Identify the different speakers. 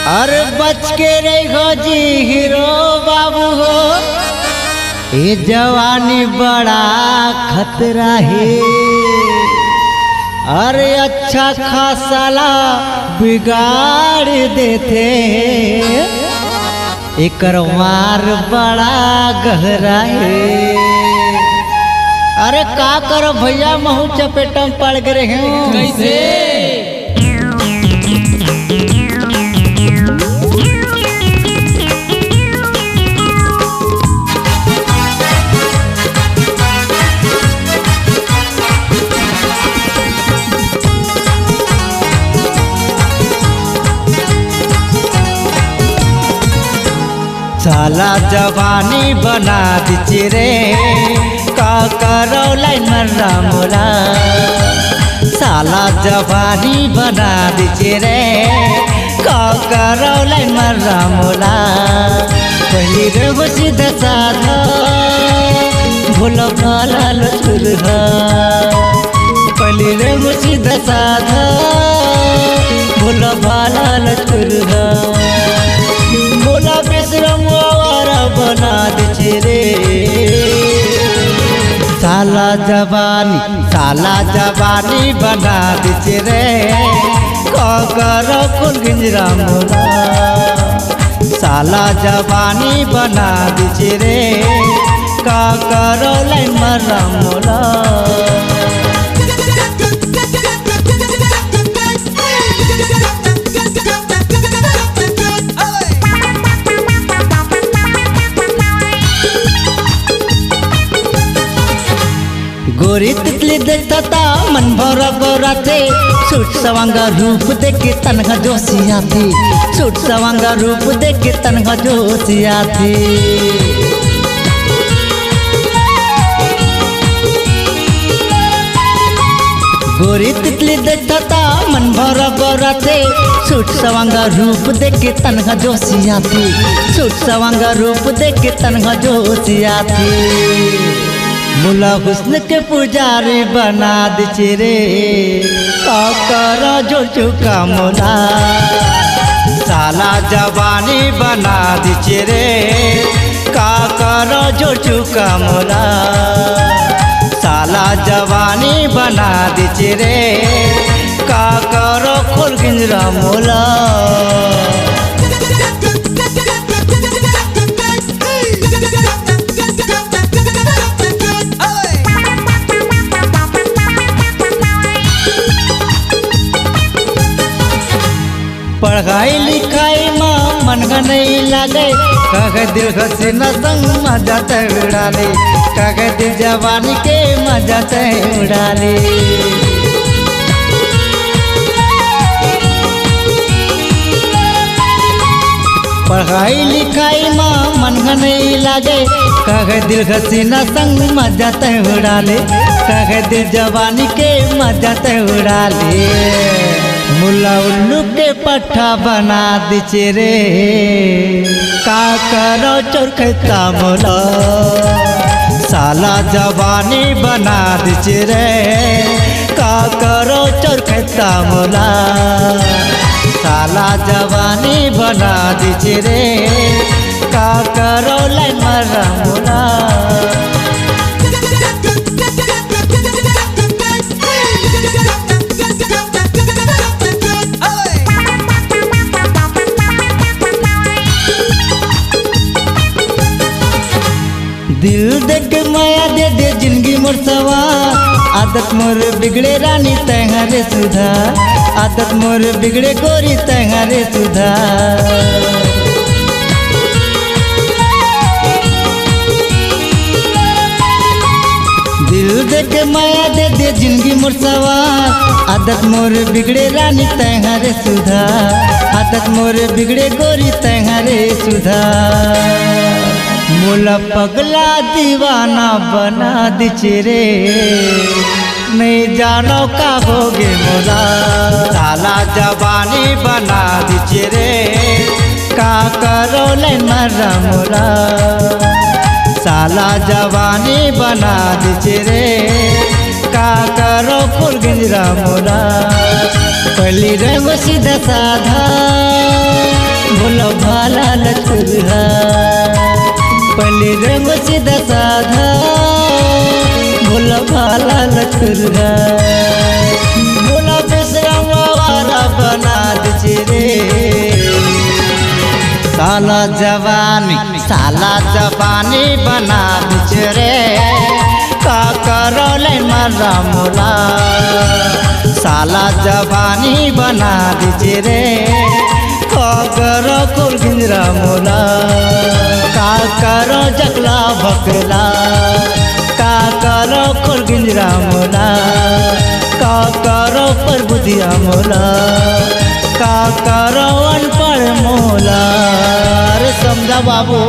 Speaker 1: अरे बच के रहो जी हीरो बाबू हो, ये जवानी बड़ा खतरा है। अरे अच्छा खासा बिगाड़ देते, एकर मार बड़ा गहरा है। अरे का करो भैया, महू चपेटा में पड़ गए हैं।
Speaker 2: कैसे?
Speaker 1: साला जवानी बना दीचे रे, का करो लाइन मर्रा मोला। साला जवानी बना दीचे रे, का करो लाइन मर्रा मोला। पहली रे सीधा साधा भूलो भाला लुचुरहा, पहली रे सीधा साधा भूलो भाला लुचुरहा। मोला बेशरम आवारा बना दे रे, साला जवानी बना दे रे, करो कुल गिंजरा मोला। साला जवानी बना दे रे, करो लाइन मर्रा मोला। गोरी तितली देखता था मन भरा गोरा थे, सूट सवांगा रूप देख के तनहा जोशिया थी। सूट सवांगा रूप देख के तनहा जोशिया थी। गोरी तितली देखता था मन भरा गोरा थे, सूट सवांगा रूप देख के तनहा जोशिया थी। सूट सवांगा रूप देख के तनहा जोशिया थी। मुला हुस्न के पुजारी बना दीचे रे, का करो जो चुका मोला। साला जवानी बना दीचे रे, का करो जो चुका मोला। साला जवानी बना दीचे रे, का करो खुल गिंजरा मोला। पढ़ाई लिखाई माँ मन का नहीं लगे, कह दिल हसीना संग मजा उड़ा ले। कह दिल जवानी के मजा उड़ा ले। पढ़ाई लिखाई माँ मन का नहीं लगे, कह दिल हसीना संग मजा उड़ा ले। कह दिल जवानी के मजा उड़ा ले। मुला उल्लू के पट्टा बना दीचे रे, का करो चोरखता मोला। साला जवानी बना दीचे रे, का करो चोरखता मोला। साला जवानी बना दीचे रे, का करो लाइन मर्रा मोला। दिल देख के माया दे दे जिंदगी मोर सवा। आदत मोर बिगड़े रानी तैहारे सुधा, आदत मोर बिगड़े गोरी तैहारे सुधा। दिल देख के माया दे दे जिंदगी मोर सवा। आदत मोर बिगड़े रानी तैहारे सुधा, आदत मोर बिगड़े गोरी तैहारे सुधा। मोला पगला दीवाना बना दीचे रे, नहीं जानो का होगे मोला। साला जवानी बना दीचे रे, का करो लाइन मर्रा मोला। साला जवानी बना दीचे रे, का करो फुल गिंजरा मोला। पहली रंग सीधा साधा भोला भाला लचुरा पहले रंग सीधा साधा भोला भाला लचुरा भोला विश्राम वाला बना दीजिए रे साला जवानी बना दीजिए रे का करो ले मरा मोला साला जवानी बना दीजिए रे का करो कुल गिंजरा मोला का करो जगला बकला का करो कुल गिंजरा मोला का करो पर बुधिया मोला का करो अनपढ़ मोला अरे समझा बाबू।